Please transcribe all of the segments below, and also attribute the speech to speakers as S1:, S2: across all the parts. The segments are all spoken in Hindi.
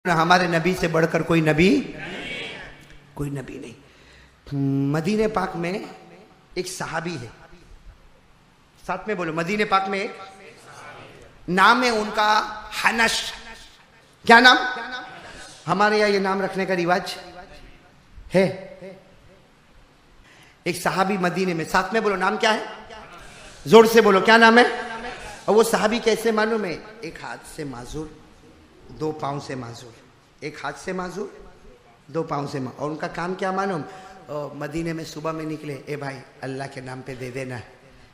S1: हमारे नबी से बढ़कर कोई नबी नहीं। मदीने पाक में एक सहाबी है, साथ में बोलो, मदीने पाक में एक नाम है उनका हनश। क्या नाम? हमारे यहाँ ये नाम रखने का रिवाज है। एक सहाबी मदीने में, साथ में बोलो, नाम क्या है? जोर से बोलो, क्या नाम है? और वो सहाबी कैसे मालूम है? एक हाथ से माजूर, दो पांव से माजूर, एक हाथ से माजूर, दो पांव से माजूर। और उनका काम क्या मालूम? मदीने में सुबह में निकले, ए भाई अल्लाह के नाम पे दे देना,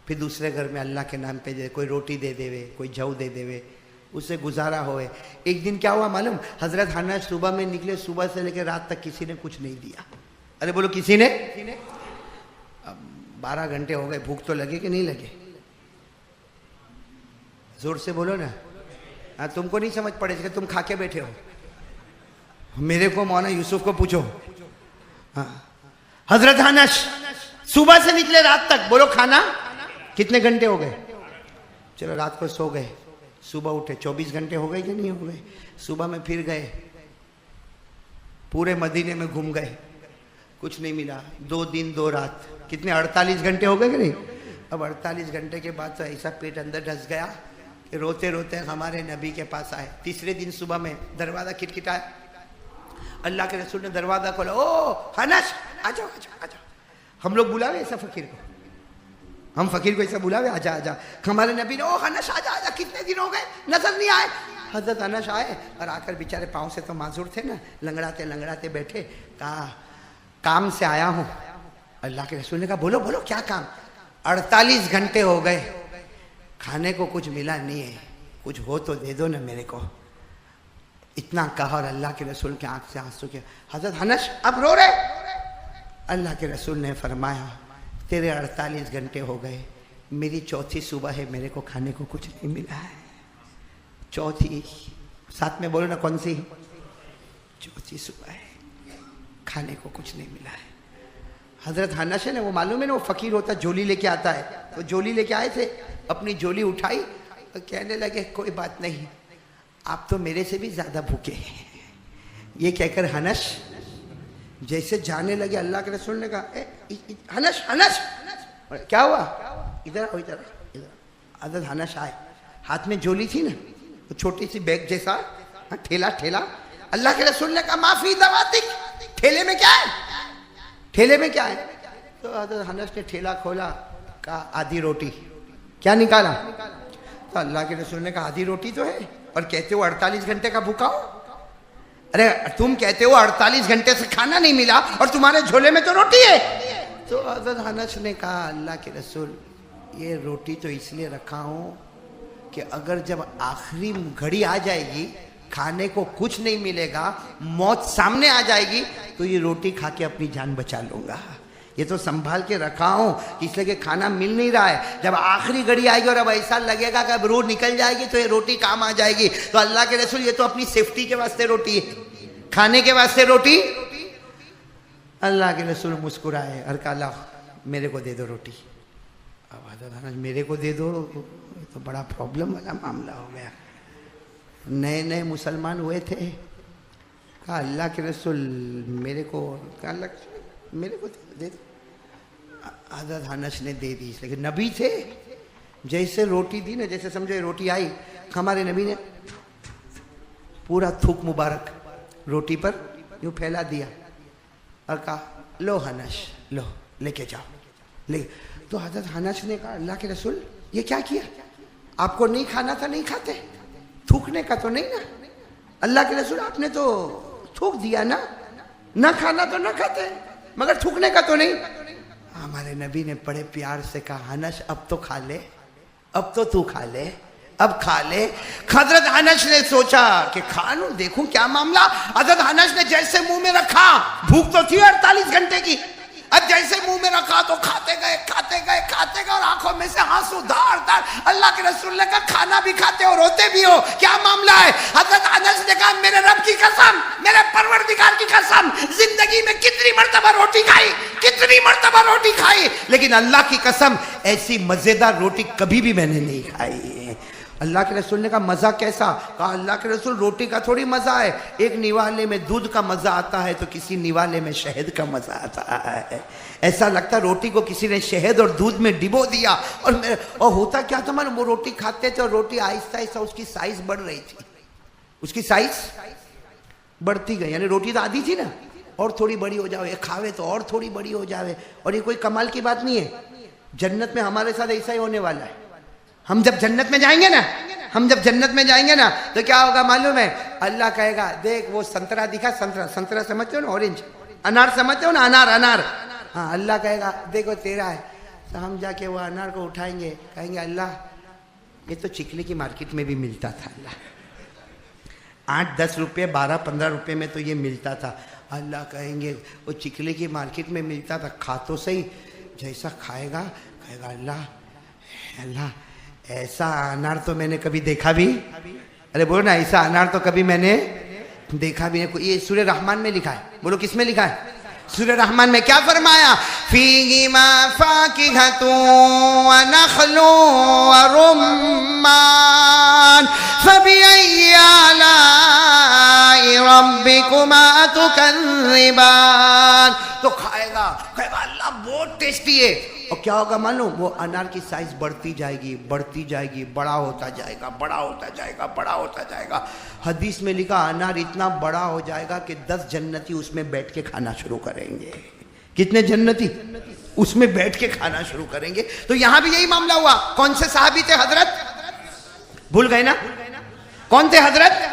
S1: फिर दूसरे घर में अल्लाह के नाम पे दे, कोई रोटी दे देवे, कोई जव दे देवे, उससे गुजारा होए। एक दिन क्या हुआ मालूम? हजरत हनस सुबह में निकले, सुबह से लेकर रात तक किसी ने कुछ नहीं दिया। अरे बोलो, किसी ने? 12 घंटे हो गए, भूख तो लगे कि नहीं लगे? जोर से बोलो ना। हाँ, तुमको नहीं समझ पड़ेगा, तुम खा के बैठे हो। मेरे को मौलाना यूसुफ को पूछो। हाँ, हजरत हनस सुबह से निकले रात तक, बोलो खाना कितने घंटे हो गए? चलो रात को सो गए, सुबह उठे, 24 घंटे हो गए कि नहीं हो गए? सुबह में फिर गए, पूरे मदीने में घूम गए, कुछ नहीं मिला। 2 दिन 2 रात, कितने? 48 घंटे हो गए कि नहीं? अब 48 घंटे के बाद तो ऐसा पेट अंदर धस गया कि रोते रोते हमारे नबी के पास आए। तीसरे दिन सुबह में दरवाजा खटखटाया, अल्लाह के रसूल ने दरवाजा खोला। ओ हनस, आ जाओ आ जाओ आ जाओ। हम लोग बुलावे ऐसा फकीर को, हम फकीर को ऐसा बुलावे, आजा आजा। हमारे नबी ने, ओ हनस आजा आजा, कितने दिन हो गए, नजर नहीं आए। हजरत हनस आए और आकर बेचारे पाँव से तो माजूर थे ना, लंगड़ाते लंगड़ाते बैठे। कहा काम से आया हूँ। अल्लाह के रसूल ने कहा बोलो बोलो, क्या काम? 48 घंटे हो गए, खाने को कुछ मिला नहीं है, कुछ हो तो दे दो ना मेरे को। इतना कहा और अल्लाह के रसूल के आंख से आंसू के, हजरत हनस अब रो रहे? अल्लाह के रसूल ने फरमाया, तेरे 48 घंटे हो गए, मेरी चौथी सुबह है, मेरे को खाने को कुछ नहीं मिला है। चौथी, साथ में बोलो ना, कौन सी? चौथी सुबह है, खाने को कुछ नहीं मिला है। हजरत हनस है ना, वो मालूम है ना, वो फकीर होता, झोली लेके आता है। तो झोली लेके आए थे, अपनी झोली उठाई और कहने लगे, कोई बात नहीं, आप तो मेरे से भी ज्यादा भूखे हैं। ये कहकर हनस जैसे जाने लगे, अल्लाह के रसूल ने कहा, हनस हनस, क्या हुआ? इधर आओ, इधर इधर। हजरत हनस आए, हाथ में झोली थी ना, वो छोटी सी बैग जैसा, ठेला ठेला। अल्लाह के रसूल ने कहा, माफी दवातिक, ठेले में क्या है? ठेले में क्या है? तो हजरत हनस ने ठेला खोला, कहा आधी रोटी। क्या निकाला? तो अल्लाह के रसूल ने कहा, आधी रोटी तो है, और कहते हो 48 घंटे का भूखा हो। अरे तुम कहते हो 48 घंटे से खाना नहीं मिला और तुम्हारे झोले में तो रोटी है। तो हजरत हनस ने कहा, अल्लाह के रसूल, ये रोटी तो इसलिए रखा हूं कि अगर जब आखिरी घड़ी आ जाएगी, खाने को कुछ नहीं मिलेगा, मौत सामने आ जाएगी, तो ये रोटी खा के अपनी जान बचा लूंगा। ये तो संभाल के रखा हूं इसलिए कि खाना मिल नहीं रहा है, जब आखिरी घड़ी आएगी और अब ऐसा लगेगा कि अब रूह निकल जाएगी तो ये रोटी काम आ जाएगी। तो अल्लाह के रसूल, ये तो अपनी सेफ्टी के वास्ते रोटी है, खाने के वास्ते रोटी। अल्लाह के रसूल मुस्कुराए और कहा, मेरे को दे दो रोटी। अब हजरत मेरे को दे दो, तो बड़ा प्रॉब्लम वाला मामला हो गया। नए नए मुसलमान हुए थे। कहा अल्लाह के रसूल, मेरे को, कहा मेरे को दे दो। हजरत हनस ने दे दी, लेकिन नबी थे, जैसे रोटी दी ना, जैसे समझो रोटी आई, हमारे नबी ने पूरा थूक मुबारक रोटी पर यूं फैला दिया और कहा, लो हनस, लो लेके जाओ ले। तो हजरत हनस ने कहा, अल्लाह के रसूल ये क्या किया? आपको नहीं खाना था, नहीं खाते? थूकने का तो नहीं ना? अल्लाह के रसूल, आपने तो थूक दिया ना, ना खाना तो ना खाते, मगर थूकने का तो नहीं। हमारे नबी ने बड़े प्यार से कहा, हनस अब तो खा ले, अब तो तू खा ले, अब खा ले। हजरत हनस ने सोचा कि खा लूं, देखूं क्या मामला। हजरत हनस ने जैसे मुंह में रखा, भूख तो थी 48 घंटे की, अब जैसे मुंह में रखा तो खाते गए खाते गए खाते गए, और आंखों में से आंसू धार धार। अल्लाह के रसूल ने कहा, खाना भी खाते हो, रोते भी हो, क्या मामला है? हजरत अनस ने कहा, मेरे रब की कसम, मेरे परवरदिगार की कसम, जिंदगी में कितनी मर्तबा रोटी खाई, कितनी मर्तबा रोटी खाई, लेकिन अल्लाह की कसम, ऐसी मजेदार रोटी कभी भी मैंने नहीं खाई। अल्लाह के रसूल ने कहा मज़ा कैसा? कहा अल्लाह के रसूल रोटी का थोड़ी मज़ा है, एक निवाले में दूध का मज़ा आता है तो किसी निवाले में शहद का मज़ा आता है। ऐसा लगता रोटी को किसी ने शहद और दूध में डिबो दिया। और होता क्या था मालूम, वो रोटी खाते थे और रोटी आहिस्ता आहिस्ता उसकी साइज बढ़ रही थी, उसकी साइज बढ़ती गई। यानी रोटी तो आधी थी ना, और थोड़ी बड़ी हो जाए, खावे तो और थोड़ी बड़ी हो जाए। और ये कोई कमाल की बात नहीं है, जन्नत में हमारे साथ ऐसा ही होने वाला है। हम जब जन्नत में जाएंगे ना, हम जब जन्नत में जाएंगे ना तो क्या होगा मालूम है? अल्लाह कहेगा देख वो संतरा दिखा, संतरा, संतरा समझते हो ना, ऑरेंज, अनार समझते हो ना, अनार, अनार। हाँ, अल्लाह कहेगा देखो तेरा है। तो हम जाके वो अनार को उठाएंगे, कहेंगे अल्लाह ये तो चिकली की मार्केट में भी मिलता था, अल्लाह 8-10 रुपये 12-15 रुपये में तो ये मिलता था। अल्लाह कहेंगे वो चिकली की मार्केट में मिलता था, खा तो सही। जैसा खाएगा कहेगा अल्लाह, अल्लाह ऐसा अनार तो मैंने कभी देखा भी, अरे बोलो ना, ऐसा अनार तो कभी मैंने देखा भी नहीं। ये सूरह रहमान में लिखा है, बोलो किस में लिखा है? सूरह रहमान में क्या फरमाया? फीहिमा फाकिहतु व नखलु व रुम्मान फबिअय्यि आलाई रब्बिकुमा तुकज़्ज़िबान। तो खाएगा, कहेगा अल्लाह बहुत टेस्टी है। और क्या होगा मालूम? वो अनार की साइज बढ़ती जाएगी, बढ़ती जाएगी, बड़ा होता जाएगा, बड़ा होता जाएगा, बड़ा होता जाएगा। हदीस में लिखा अनार इतना बड़ा हो जाएगा कि 10 जन्नती उसमें बैठ के खाना शुरू करेंगे। कितने जन्नती? उसमें बैठ के खाना शुरू करेंगे। तो यहां भी यही मामला हुआ। कौन से साहबी थे हजरत? भूल गए ना? कौन थे हजरत?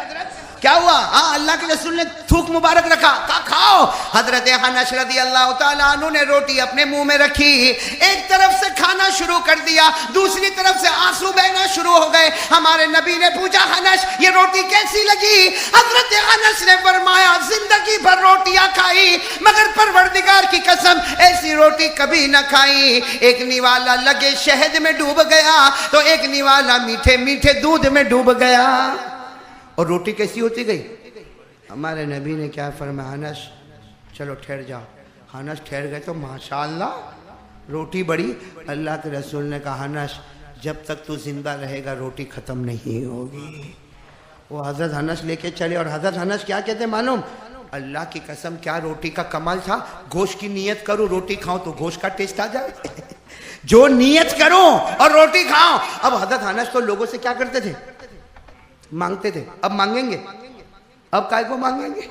S1: क्या हुआ? हाँ, अल्लाह के रसूल ने थूक मुबारक रखा, कहा खाओ। हजरत अनस रज़ियल्लाहु ताला अन्हु ने रोटी अपने मुंह में रखी, एक तरफ से खाना शुरू कर दिया, दूसरी तरफ से आंसू बहना शुरू हो गए। हमारे नबी ने पूछा अनस ये रोटी कैसी लगी? हजरत अनस ने फरमाया जिंदगी भर रोटियां खाई मगर परवरदिगार की कसम ऐसी रोटी कभी न खाई। एक निवाला लगे शहद में डूब गया तो एक निवाला मीठे मीठे दूध में डूब गया। और रोटी कैसी होती गई? हमारे नबी ने क्या फरमाया? अनस चलो ठहर जाओ। अनस ठहर गए तो माशाअल्लाह रोटी बड़ी। अल्लाह के रसूल ने कहा अनस जब तक तू जिंदा रहेगा रोटी ख़त्म नहीं होगी। वो हज़रत अनस लेके चले और हज़रत अनस क्या कहते मालूम? अल्लाह की कसम क्या रोटी का कमाल था। गोश्त की नियत करो रोटी खाओ तो गोश्त का टेस्ट आ जाए। जो नियत करो और रोटी खाओ। अब हज़रत अनस तो लोगों से क्या करते थे? मांगते थे। अब मांगेंगे? अब काय को मांगेंगे?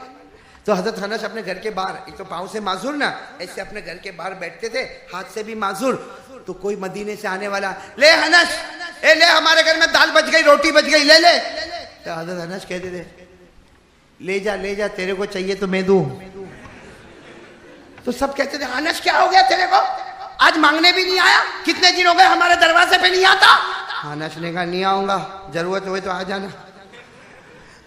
S1: तो हजरत अनस अपने घर के बाहर, एक तो पाँव से माजूर ना, ऐसे अपने घर के बाहर बैठते थे, हाथ से भी माजूर। तो कोई मदीने से आने वाला, ले अनस, ए ले हमारे घर में दाल बच गई, रोटी बच गई, ले ले। तो हजरत अनस कहते थे ले जा ले जा, तेरे को चाहिए तो मैं दूं। तो सब कहते थे अनस क्या हो गया तेरे को, आज मांगने भी नहीं आया? कितने दिन हो गए हमारे दरवाजे पे नहीं आता? अनस ने कहा नहीं आऊंगा, जरूरत हुए तो आ जाना।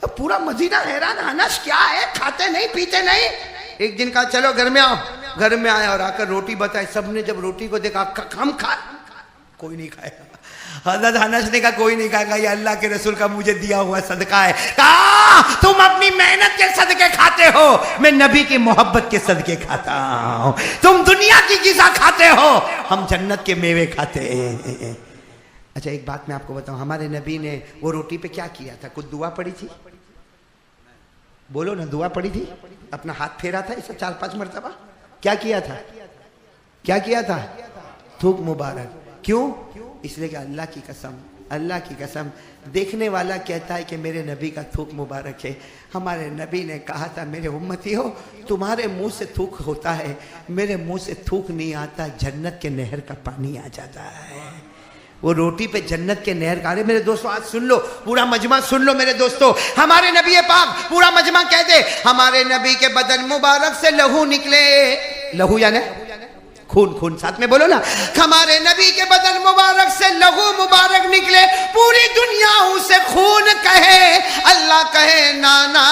S1: अब पूरा मदीना हैरान, अनस क्या है, खाते नहीं पीते नहीं। एक दिन कहा चलो घर में आओ, घर में आया और आकर रोटी बताई। सबने जब रोटी को देखा हम खा, कोई नहीं खाएगा। हज़रत अनस ने कहा कोई नहीं खाएगा, ये अल्लाह के रसूल का मुझे दिया हुआ सदका है। कहा तुम अपनी मेहनत के सदके खाते हो, मैं नबी की मोहब्बत के सदके खाता हूं। तुम दुनिया की ग़िज़ा खाते हो, हम जन्नत के मेवे खाते हैं। अच्छा एक बात मैं आपको बताऊं, हमारे नबी ने वो रोटी पे क्या किया था? कुछ दुआ पड़ी थी? बोलो ना, दुआ पड़ी थी? अपना हाथ फेरा था इसे 4-5 मरतबा? क्या किया था? क्या किया था? थूक मुबारक। क्यों? इसलिए कि अल्लाह की कसम, अल्लाह की कसम, देखने वाला कहता है कि मेरे नबी का थूक मुबारक है। हमारे नबी ने कहा था मेरे उम्मती हो, तुम्हारे मुंह से थूक होता है, मेरे मुंह से थूक नहीं आता, जन्नत के नहर का पानी आ जाता है। वो रोटी पे जन्नत के नहर का। अरे मेरे दोस्तों आज सुन लो, पूरा मजमा सुन लो मेरे दोस्तों। हमारे नबी पाक, पूरा मजमा कह दे, हमारे नबी के बदन मुबारक से लहू निकले। लहू यानी खून, खून साथ में बोलो ना। हमारे नबी के बदन मुबारक से लहू मुबारक निकले, पूरी दुनिया उसे खून कहे, अल्लाह कहे ना ना,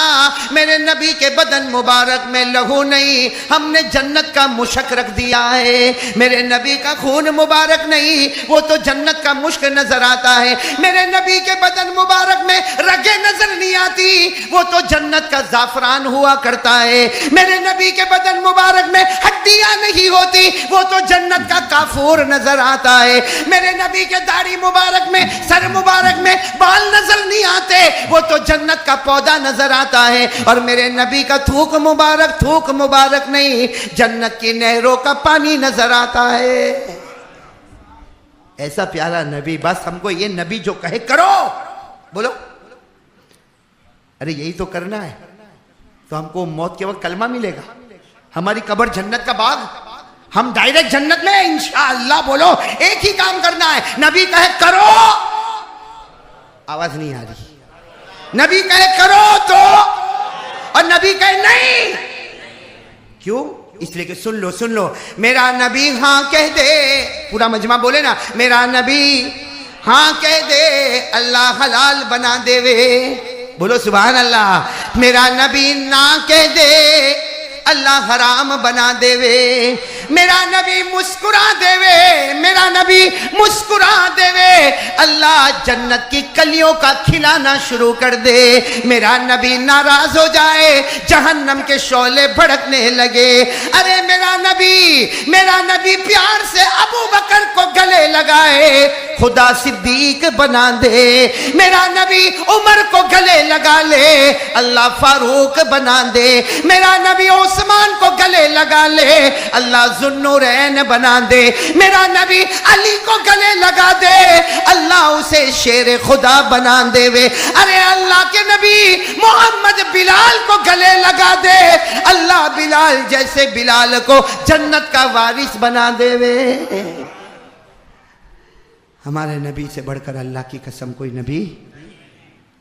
S1: मेरे मेरे नबी के बदन मुबारक में लहू नहीं, हमने जन्नत का मुश्क रख दिया है। मेरे नबी का खून मुबारक नहीं, वो तो जन्नत का मुश्क नजर आता है। मेरे नबी के बदन मुबारक में रगे नजर नहीं आती, वो तो जन्नत का जाफरान हुआ करता है। मेरे नबी के बदन मुबारक में हड्डियां नहीं होती, वो तो जन्नत का काफूर नजर आता है। मेरे नबी के दाढ़ी मुबारक में, सर मुबारक में बाल नजर नहीं आते, वो तो जन्नत का पौधा नजर आता है। और मेरे नबी का थूक मुबारक नहीं, जन्नत की नहरों का पानी नजर आता है। ऐसा प्यारा नबी, बस हमको ये नबी जो कहे करो, बोलो। अरे यही तो करना है तो हमको मौत के वक्त कलमा मिलेगा, हमारी कब्र जन्नत का बाग, हम डायरेक्ट जन्नत में इंशाअल्लाह। बोलो, एक ही काम करना है, नबी कहे करो, आवाज नहीं आ रही, नबी कहे करो तो, और नबी कहे नहीं, क्यों? इसलिए कि सुन लो, मेरा नबी हाँ कह दे, पूरा मजमा बोले ना, मेरा नबी हाँ कह दे, अल्लाह हलाल बना देवे। बोलो सुभान अल्लाह। मेरा नबी ना कह दे, अल्लाह हराम बना देवे। मेरा नबी मुस्कुरा देवे, मेरा नबी मुस्कुरा देवे, अल्लाह जन्नत की कलियों का खिलाना शुरू कर दे। मेरा नबी नाराज हो जाए, जहन्नम के शोले भड़कने लगे। अरे मेरा नबी प्यार से अबू बकर को गले लगाए, खुदा सिद्दीक बना दे। मेरा नबी उमर को गले लगा ले, अल्लाह फारूक बना दे। मेरा नबी उस्मान को गले लगा ले, अल्लाह जुन्नूरैन बना दे। मेरा नबी अली को गले लगा दे, अल्लाह उसे शेर खुदा बना देवे। अरे अल्लाह के नबी मोहम्मद बिलाल को गले लगा दे, अल्लाह बिलाल जैसे बिलाल को जन्नत का वारिस बना देवे। हमारे नबी से बढ़कर अल्लाह की कसम कोई नबी,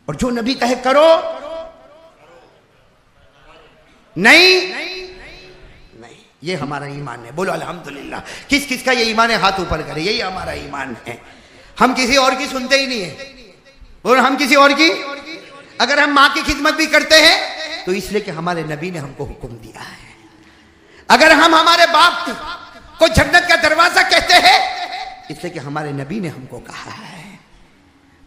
S1: और जो नबी कहे करो, नहीं, ये हमारा ईमान है। बोलो अल्हम्दुलिल्लाह। किस किस का ये ईमान है, हाथ ऊपर करे, यही हमारा ईमान है। हम किसी और की सुनते ही नहीं है, और हम किसी और की, अगर हम माँ की खिदमत भी करते हैं तो इसलिए कि हमारे नबी ने हमको हुक्म दिया है। अगर हम हमारे बाप को जन्नत का दरवाजा कहते हैं इसलिए कि हमारे नबी ने हमको कहा है।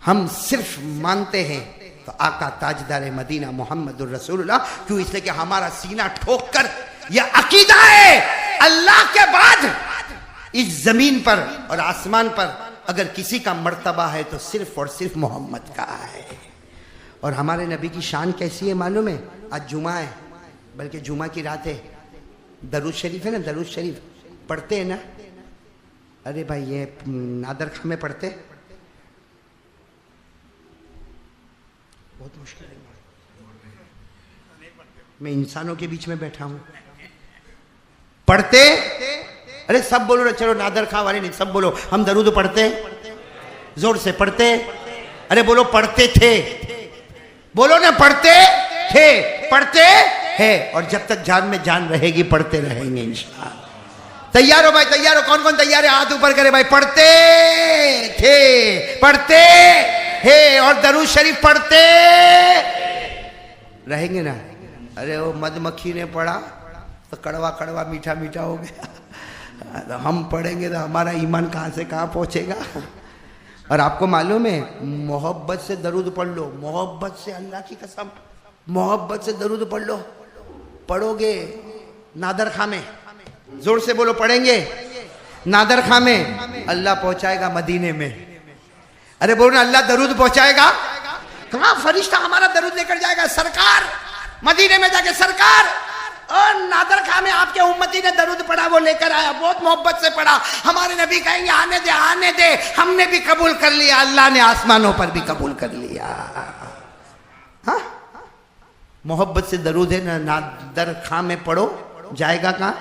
S1: हम सिर्फ मानते हैं तो आका ताजदार मदीना मोहम्मदुर रसूलुल्लाह, क्यों? इसलिए कि हमारा सीना ठोक कर यह अकीदा है, अल्लाह के बाद इस जमीन पर और आसमान पर अगर किसी का मर्तबा है तो सिर्फ और सिर्फ मोहम्मद का है। और हमारे नबी की शान कैसी है मालूम है? आज जुमा है, बल्कि जुमा की रात है, दरूद शरीफ है ना, दरूद शरीफ पढ़ते हैं ना। अरे भाई ये नादर खां में पढ़ते, बहुत मुश्किल है, मैं इंसानों के बीच में बैठा हूं, पढ़ते। अरे सब बोलो ना, चलो नादर खां वाले नहीं, सब बोलो हम दरूद पढ़ते, जोर से पढ़ते। अरे बोलो पढ़ते थे, बोलो ना पढ़ते थे, पढ़ते हैं, और जब तक जान में जान रहेगी पढ़ते रहेंगे इंशाअल्लाह। तैयार हो भाई, तैयार हो? कौन कौन तैयार है? हाथ ऊपर करे भाई। पढ़ते थे, पढ़ते हैं, और दरूद शरीफ पढ़ते रहेंगे ना। अरे वो मधुमक्खी ने पढ़ा तो कड़वा कड़वा मीठा मीठा हो गया, तो हम पढ़ेंगे तो हमारा ईमान कहाँ से कहाँ पहुँचेगा। और आपको मालूम है, मोहब्बत से दरूद पढ़ लो, मोहब्बत से, अल्लाह की कसम, मोहब्बत से दरूद पढ़ लो, पढ़ोगे नादर खां में, जोर से बोलो, पढ़ेंगे नादर खां में, अल्लाह पहुंचाएगा मदीने में। अरे बोलो ना, अल्लाह दरूद पहुंचाएगा। कहाँ? फरिश्ता हमारा दरूद लेकर जाएगा, सरकार मदीने में जाके, सरकार और नादर खां में आपके उम्मती ने दरूद पढ़ा, वो लेकर आया, बहुत मोहब्बत से पढ़ा। हमारे नबी कहेंगे आने दे, आने दे, हमने भी कबूल कर लिया, अल्लाह ने आसमानों पर भी कबूल कर लिया। हाँ, मोहब्बत से दरूद है ना, नादर खां में पढ़ो, जाएगा कहाँ?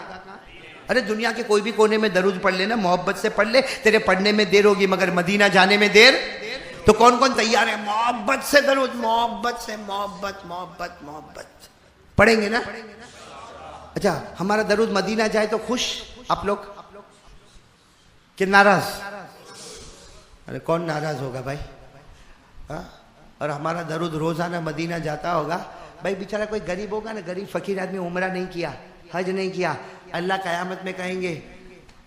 S1: अरे दुनिया के कोई भी कोने में दरूद पढ़ लेना, मोहब्बत से पढ़ ले, तेरे पढ़ने में देर होगी मगर मदीना जाने में देर। तो कौन कौन तैयार है? मोहब्बत से दरूद, मोहब्बत से, मोहब्बत मोहब्बत मोहब्बत पढ़ेंगे ना। अच्छा, हमारा दरूद मदीना जाए तो खुश आप लोग कि नाराज? अरे कौन नाराज होगा भाई? हाँ? और हमारा दरूद रोजाना मदीना जाता होगा भाई बेचारा कोई गरीब होगा ना, गरीब फकीर आदमी, उम्रा नहीं किया, हज नहीं किया, अल्लाह कयामत में कहेंगे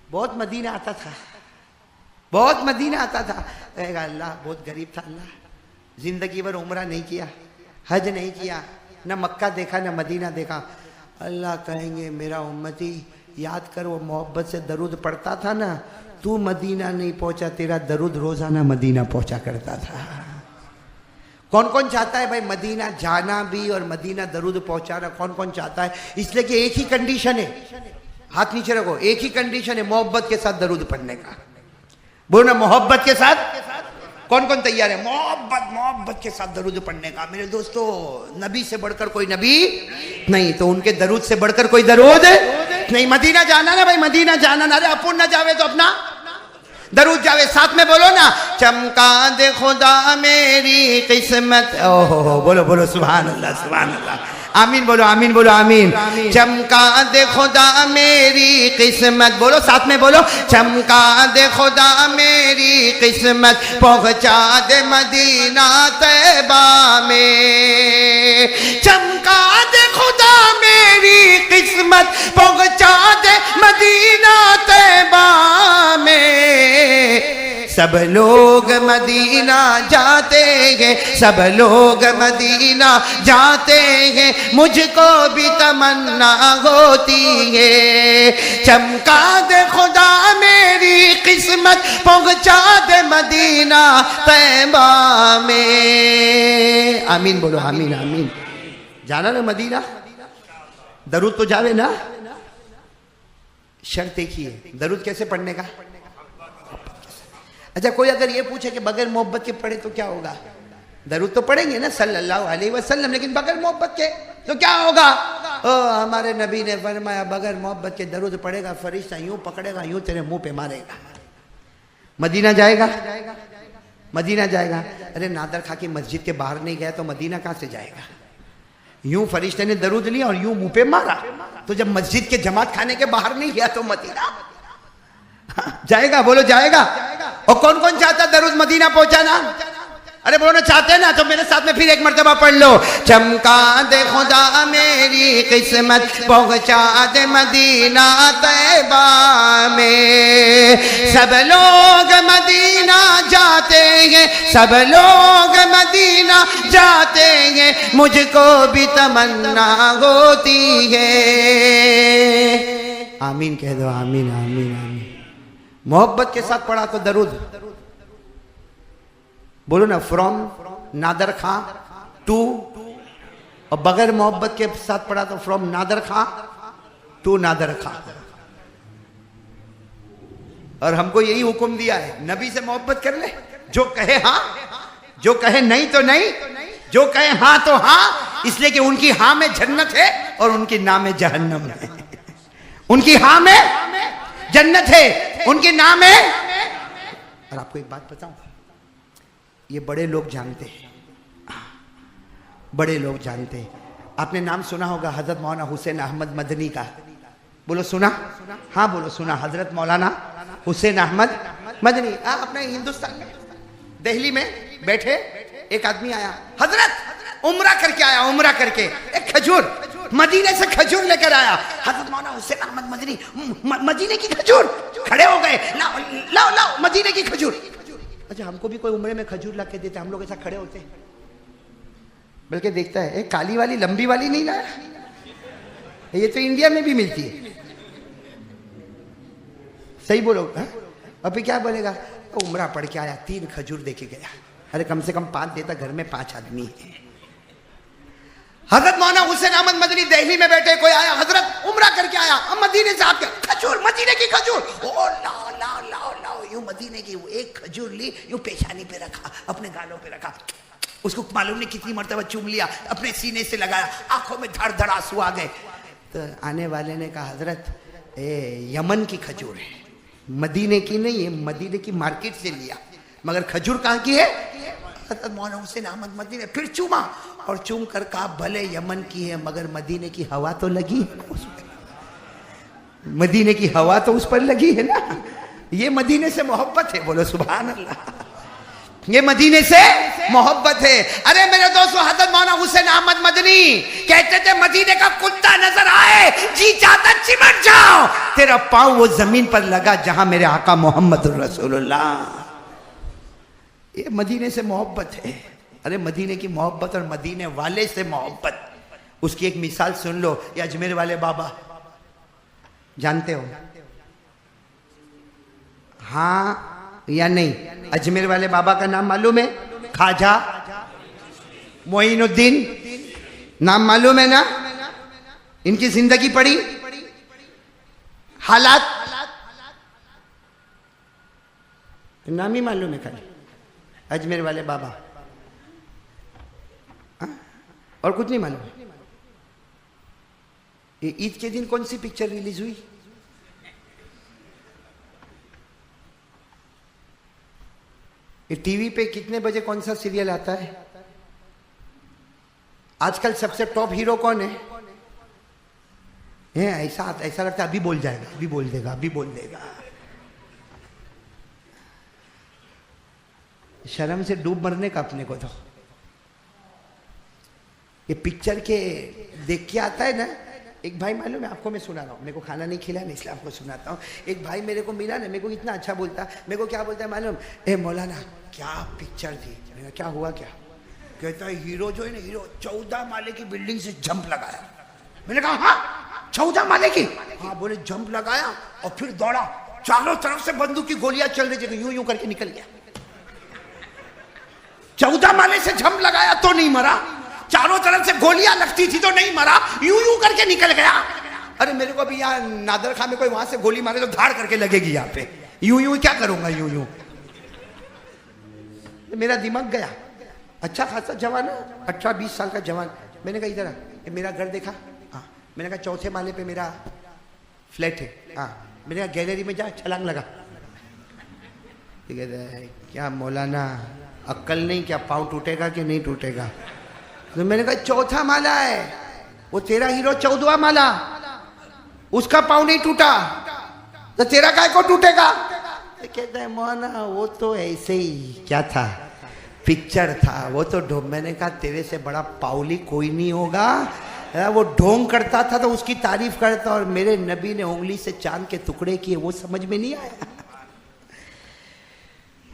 S1: बहुत मदीना आता था, बहुत मदीना आता था। कहेगा अल्लाह बहुत गरीब था, अल्लाह जिंदगी भर उम्रा नहीं किया, हज नहीं किया, न मक्का देखा न मदीना देखा। अल्लाह कहेंगे मेरा उम्मती याद कर वो मोहब्बत से दरूद पढ़ता था ना, तू मदीना नहीं पहुंचा, तेरा दरूद रोजाना मदीना पहुंचा करता था। कौन कौन चाहता है भाई मदीना जाना भी और मदीना दरूद पहुंचाना, कौन कौन चाहता है? इसलिए कि एक ही कंडीशन है, हाथ नीचे रखो, एक ही कंडीशन है मोहब्बत के साथ दरूद पढ़ने का। बोलो ना मोहब्बत के साथ, कौन कौन तैयार है मोहब्बत के साथ दरूद पढ़ने का? मेरे दोस्तों, नबी से बढ़कर कोई नबी नहीं, तो उनके दरूद से बढ़कर कोई दरूद नहीं। मदीना जाना ना भाई, मदीना जाना ना, अरे अपुन ना जावे तो अपना दरूद जावे। साथ में बोलो ना, चमका दे खुदा मेरी किस्मत। ओहो, बोलो बोलो सुभान अल्लाह, सुभान अल्लाह, आमीन बोलो, आमीन बोलो, आमीन। चमका दे खुदा मेरी किस्मत, बोलो साथ में बोलो, चमका दे खुदा मेरी किस्मत, पहुंचा दे मदीना तैयबा में। चमका दे खुदा मेरी किस्मत, पहुंचा दे मदीना तैयबा में। सब लोग मदीना जाते हैं, सब लोग मदीना जाते हैं, मुझको भी तमन्ना होती है। चमका दे खुदा मेरी किस्मत, पहुंचा दे मदीना तैयबा में। आमीन बोलो, आमीन आमीन। जाना ना मदीना, दरूद तो जावे ना। शर्त देखिए दरूद कैसे पढ़ने का। अच्छा, कोई अगर ये पूछे कि बगैर मोहब्बत के पढ़े तो क्या होगा? दरूद तो पढ़ेंगे ना सल्लल्लाहु अलैहि वसल्लम, लेकिन बगैर मोहब्बत के तो क्या होगा? हमारे नबी ने फरमाया बगैर मोहब्बत के दरूद पढ़ेगा, फरिश्ता यूं पकड़ेगा, यूं तेरे मुंह पे मारेगा। मदीना जाएगा, मदीना जाएगा। अरे नादर खा के मस्जिद के बाहर नहीं गया तो मदीना कहां से जाएगा? यूं फरिश्ते ने दरूद लिया और यूं मुंह पे मारा, तो जब मस्जिद के जमात खाने के बाहर नहीं गया तो मदीना जाएगा? बोलो जाएगा। और कौन कौन चाहता दरूद मदीना पहुंचाना? अरे बोलो ना, चाहते हैं ना, तो मेरे साथ में फिर एक मर्तबा पढ़ लो, चमका दे खुदा मेरी किस्मत, पहुंचा दे मदीना तैयबा में। सब लोग मदीना जाते हैं, सब लोग मदीना जाते हैं, मुझको भी तमन्ना होती है। आमीन कह दो, आमीन आमीन आमीन। मोहब्बत के साथ पढ़ा तो दरूद, बोलो ना, फ्रॉम नादर खां टू, और बगैर मोहब्बत के साथ पढ़ा तो फ्रॉम नादर खां टू नादर खां। और हमको यही हुक्म दिया है, नबी से मोहब्बत कर ले, जो कहे हाँ, जो कहे नहीं तो नहीं, जो कहे हाँ तो हाँ, इसलिए कि उनकी हाँ में जन्नत है और उनकी ना में जहन्नम है। उनकी हाँ में जन्नत है, उनके नाम है। और आपको एक बात बताऊं, ये बड़े लोग जानते हैं, बड़े लोग जानते हैं। आपने नाम सुना होगा हजरत मौलाना हुसैन अहमद मदनी का। बोलो सुना? हाँ बोलो सुना। हजरत मौलाना हुसैन अहमद मदनी अपने हिंदुस्तान में दिल्ली में बैठे, एक आदमी आया, हजरत उम्रा करके आया, उम्रा करके एक खजूर मदीने से खजूर लेकर आया। हजरत मौलाना हुसैन अहमद मदनी, मदीने की खजूर। खड़े हो गए, लाओ लाओ लाओ मदीने की खजूर। अच्छा, हमको भी कोई उम्रे में खजूर ला के देते, हम लोग ऐसा खड़े होते, बल्कि देखता है एक काली वाली लंबी वाली नहीं लाया, ये तो इंडिया में भी मिलती है। सही बोलो। अभी क्या बोलेगा? उम्रा पढ़ के आया, 3 खजूर देके गया। अरे कम से कम 5 देता, घर में 5 आदमी है। हजरत मौलाना हुसैन अहमद मदनी दिल्ली में बैठे, कोई आया, हजरत उम्रा करके आया, हम मदीने से आपके खजूर, मदीने की खजूर। ओ लाओ लाओ लाओ लाओ, यूं मदीने की एक खजूर ली, यूं पेशानी पे रखा, अपने गालों पे रखा, उसको मालूम नहीं कितनी मर्तबा चूम लिया, अपने सीने से लगाया, आंखों में धड़ धड़ आंसू आ गए। तो आने वाले ने कहा, हजरत यमन की खजूर है, मदीने की नहीं है, मदीने की मार्केट से लिया, मगर खजूर कहाँ की है? मौलाना हुसैन अहमद मदनी ने फिर चूमा और चूम कर कहा, भले यमन की है मगर मदीने की हवा तो लगी है उसमें, मदीने की हवा तो उस पर लगी है ना। ये मदीने से मोहब्बत है, बोलो सुभान अल्लाह। ये मदीने से मोहब्बत है। अरे मेरे दोस्तों, हजरत मौलाना हुसैन अहमद मदनी कहते थे, मदीने का कुत्ता नजर आए जी चाहता चिमट जाओ, तेरा पांव वो जमीन पर लगा जहां मेरे आका मोहम्मद रसूलुल्लाह। ये मदीने से मोहब्बत है। अरे मदीने की मोहब्बत और मदीने वाले से मोहब्बत, उसकी एक मिसाल सुन लो। ये अजमेर वाले बाबा जानते हो? हाँ या नहीं? अजमेर वाले बाबा का नाम मालूम है? ख्वाजा मोइनुद्दीन, नाम मालूम है ना? इनकी जिंदगी पड़ी, हालात नाम ही मालूम है खाली, अजमेर वाले बाबा, और कुछ नहीं मालूम। ये ईद के दिन कौन सी पिक्चर रिलीज हुई? ये टीवी पे कितने बजे कौन सा सीरियल आता है? आजकल सबसे टॉप हीरो कौन है? ऐसा लगता है अभी बोल जाएगा, अभी बोल देगा, अभी बोल देगा। शर्म से डूब मरने का अपने को। तो ये पिक्चर के देख के आता है ना। एक भाई मालूम है आपको, मैं सुना रहा हूँ, मेरे को खाना नहीं खिला ना इसलिए आपको सुनाता हूँ। एक भाई मेरे को मिला ना, मेरे को इतना अच्छा बोलता, मेरे को क्या बोलता है मालूम? ए मौलाना क्या पिक्चर थी। मैंने क्या हुआ क्या? कहता है हीरो जो है ना, हीरो 14 माले की बिल्डिंग से जंप लगाया। मैंने कहा हाँ 14 माले की? हाँ। बोले जंप लगाया और फिर दौड़ा, चारों तरफ से बंदूक की गोलियां चल रही थी, यूं यूं करके निकल गया। 14 माले से जंप लगाया तो नहीं मरा, चारों तरफ से गोलियां लगती थी तो नहीं मरा, यूं यूं करके निकल गया। अरे मेरे को अभी यहाँ नादर खां में कोई वहां से गोली मारे तो धाड़ करके लगेगी यहाँ पे, यूं यूं क्या करूंगा, यूं यूं। मेरा दिमाग गया। अच्छा खासा जवान है, 18-20 साल का जवान। मैंने कहा इधर मेरा घर देखा? हाँ। मैंने कहा चौथे माले पे मेरा फ्लैट है। हाँ। मैंने कहा गैलरी में जा, छलांग लगा। क्या मौलाना अक्ल नहीं क्या, पाँव टूटेगा कि नहीं टूटेगा? तो मैंने कहा चौथा माला है, वो तेरा हीरो 14वां माला, उसका पाँव नहीं टूटा तो तेरा काय को टूटेगा? तो कहता है मौलाना वो तो ऐसे ही क्या था, पिक्चर था, वो तो ढोंग। मैंने कहा तेरे से बड़ा पावली कोई नहीं होगा। वो ढोंग करता था तो उसकी तारीफ करता, और मेरे नबी ने उंगली से चांद के टुकड़े किए, वो समझ में नहीं आया।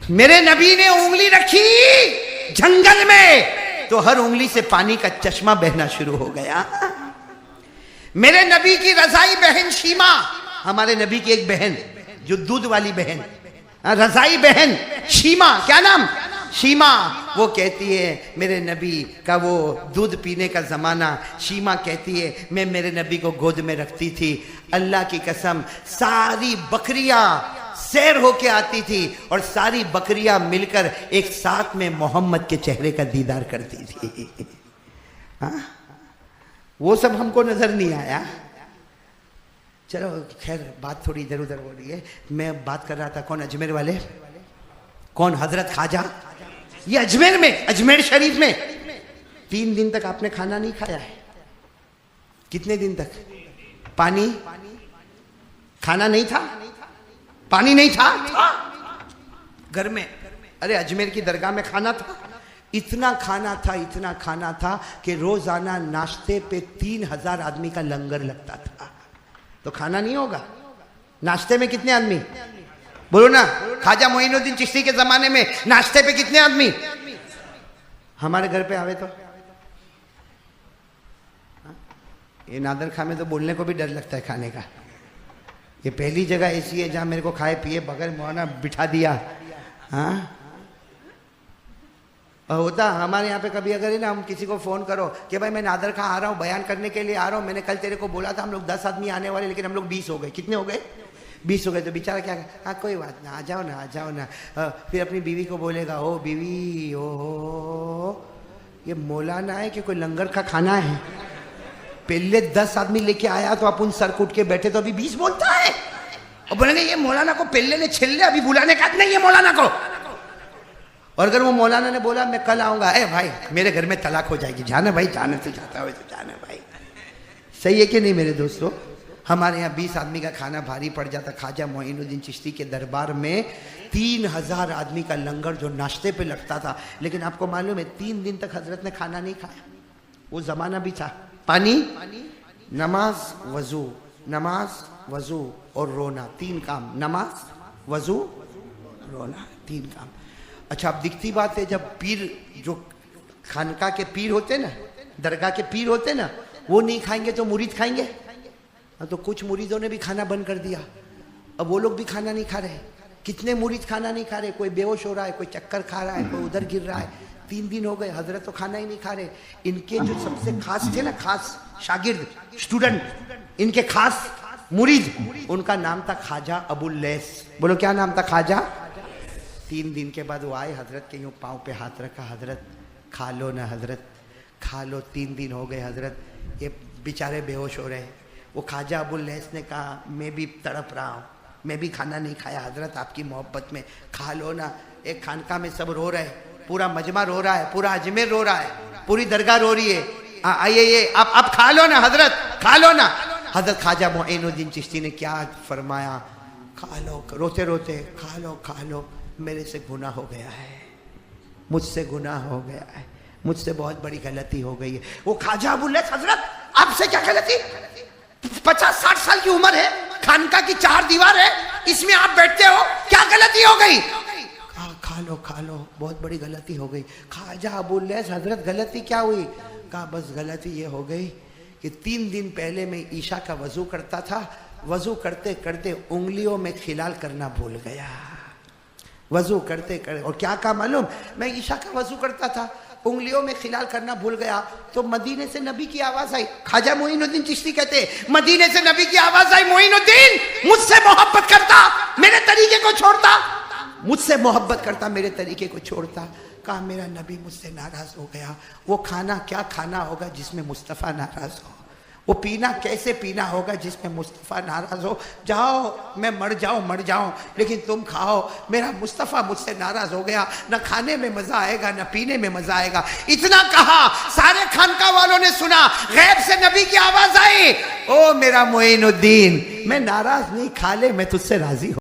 S1: मेरे नबी ने उंगली रखी जंगल में तो हर उंगली से पानी का चश्मा बहना शुरू हो गया। मेरे नबी की रजाई बहन शीमा, हमारे नबी की एक बहन जो दूध वाली बहन, रजाई बहन शीमा, क्या नाम? शीमा। वो कहती है मेरे नबी का वो दूध पीने का जमाना, शीमा कहती है मैं मेरे नबी को गोद में रखती थी, अल्लाह की कसम सारी बकरियां सैर होके आती थी और सारी बकरियां मिलकर एक साथ में मोहम्मद के चेहरे का दीदार करती थी। हाँ? वो सब हमको नजर नहीं आया। चलो खैर बात थोड़ी इधर उधर हो रही है। मैं बात कर रहा था कौन? अजमेर वाले। कौन? हजरत ख्वाजा। ये अजमेर में, अजमेर शरीफ में 3 दिन तक आपने खाना नहीं खाया है। कितने दिन तक? पानी, खाना नहीं था, पानी नहीं था, घर में। अरे अजमेर की दरगाह में खाना था, इतना खाना था, इतना खाना था कि रोजाना नाश्ते पे 3000 आदमी का लंगर लगता था। तो खाना नहीं होगा? नाश्ते में कितने आदमी? बोलो ना। ख्वाजा मोइनुद्दीन चिश्ती के जमाने में नाश्ते पे कितने आदमी? हमारे घर पे आवे तो ये नादर खां में तो बोलने को भी डर लगता है खाने का। ये पहली जगह ऐसी है जहां मेरे को खाए पिए बगैर मौना बिठा दिया। हाँ होता हमारे यहाँ पे कभी अगर है ना, हम किसी को फोन करो कि भाई मैं नादर खां आ रहा हूँ, बयान करने के लिए आ रहा हूँ, मैंने कल तेरे को बोला था हम लोग 10 आदमी आने वाले, लेकिन हम लोग 20 हो गए। कितने हो गए? 20 हो गए। तो बेचारा क्या, हाँ कोई बात ना, आ जाओ ना, आ जाओ ना। फिर अपनी बीवी को बोलेगा ओ बीवी, ओ ये मौलाना है कि कोई लंगर का खाना है? पहले 10 आदमी लेके आया तो अपन सर कूट के बैठे तो अभी 20 बोलता है। और बोलेंगे ये मौलाना को पहले ने छिल ले, अभी बुलाने का नहीं है मौलाना को। और अगर वो मौलाना ने बोला मैं कल आऊंगा, ए भाई मेरे घर में तलाक हो जाएगी, जाना भाई, जाने तो जाता हो तो जाना भाई। सही है कि नहीं मेरे दोस्तों? हमारे यहाँ 20 आदमी का खाना भारी पड़ जाता। ख्वाजा मोइनुद्दीन चिश्ती के दरबार में 3,000 आदमी का लंगर जो नाश्ते पे लगता था। लेकिन आपको मालूम है 3 दिन तक हजरत ने खाना नहीं खाया। वो जमाना भी था, पानी, नमाज, वजू, नमाज, वजू और रोना, 3 काम। नमाज, वजू, रोना, 3 काम। अच्छा, अब दिखती बात है, जब पीर, जो खानका के पीर होते ना, दरगाह के पीर होते ना, वो नहीं खाएंगे तो मुरीद खाएंगे। तो कुछ मुरीदों ने भी खाना बंद कर दिया। अब वो लोग भी खाना नहीं खा रहे। कितने मुरीद खाना नहीं खा रहे, कोई बेहोश हो रहा है, कोई चक्कर खा रहा है, कोई उधर गिर रहा है। 3 दिन हो गए, हजरत तो खाना ही नहीं खा रहे। इनके जो सबसे खास थे ना, खास शागिर्द, स्टूडेंट, इनके खास मुरीद, उनका नाम था ख्वाजा अबुल लैस। बोलो क्या नाम था? ख्वाजा। 3 दिन के बाद वो आए, हजरत के यूं पाँव पे हाथ रखा, हजरत खा लो ना, हजरत खा लो। 3 दिन हो गए, हजरत ये बेचारे बेहोश हो रहे। वो ख्वाजा अबुल लैस ने कहा, मैं भी तड़प रहा हूँ, मैं भी खाना नहीं खाया हजरत, आपकी मोहब्बत में, खा लो ना। एक खानका में सब रो रहे, पूरा मजमा रो रहा है, पूरा अजमेर रो रहा है, पूरी दरगाह रो रही है। आइए ये आप खा लो ना हजरत, खा लो ना। हजरत ख्वाजा मोइनुद्दीन चिश्ती ने क्या फरमाया? खा लो, रोते रोते, खा लो, मेरे से गुनाह हो गया है, मुझसे गुनाह हो गया है, मुझसे बहुत बड़ी गलती हो गई है। वो ख्वाजा अबुल लैस, हजरत आपसे क्या गलती? 50-60 साल की उम्र है, खानका की 4 दीवार है, इसमें आप बैठते हो, क्या गलती हो गई? खा लो, बहुत बड़ी गलती हो गई। ख्वाजा अबुल लैस, हजरत गलती क्या हुई? कहा बस गलती ये हो गई कि 3 दिन पहले मैं ईशा का वजू करता था, वजू करते करते उंगलियों में खिलाल करना भूल गया। वजू करते करते, और क्या कहा मालूम? मैं ईशा का वजू करता था, उंगलियों में खिलाल करना भूल गया, तो मदीने से नबी की आवाज आई। ख्वाजा मोइनुद्दीन चिश्ती कहते, मदीने से नबी की आवाज आई, मोइनुद्दीन मुझसे मोहब्बत करता, मेरे तरीके को छोड़ता, मुझसे मोहब्बत करता, मेरे तरीके को छोड़ता। कहा मेरा नबी मुझसे नाराज हो गया। वो खाना क्या खाना होगा जिसमें मुस्तफ़ा नाराज हो? वो पीना कैसे पीना होगा जिसमें मुस्तफ़ा नाराज हो? जाओ, मैं मर जाऊं, लेकिन तुम खाओ। मेरा मुस्तफ़ा मुझसे नाराज हो गया, न खाने में मजा आएगा, न पीने में मजा आएगा। इतना कहा, सारे खानका वालों ने सुना, गैब से नबी की आवाज आई, ओ मेरा मोइनुद्दीन, मैं नाराज नहीं, खा ले, मैं तुझसे राजी हूं।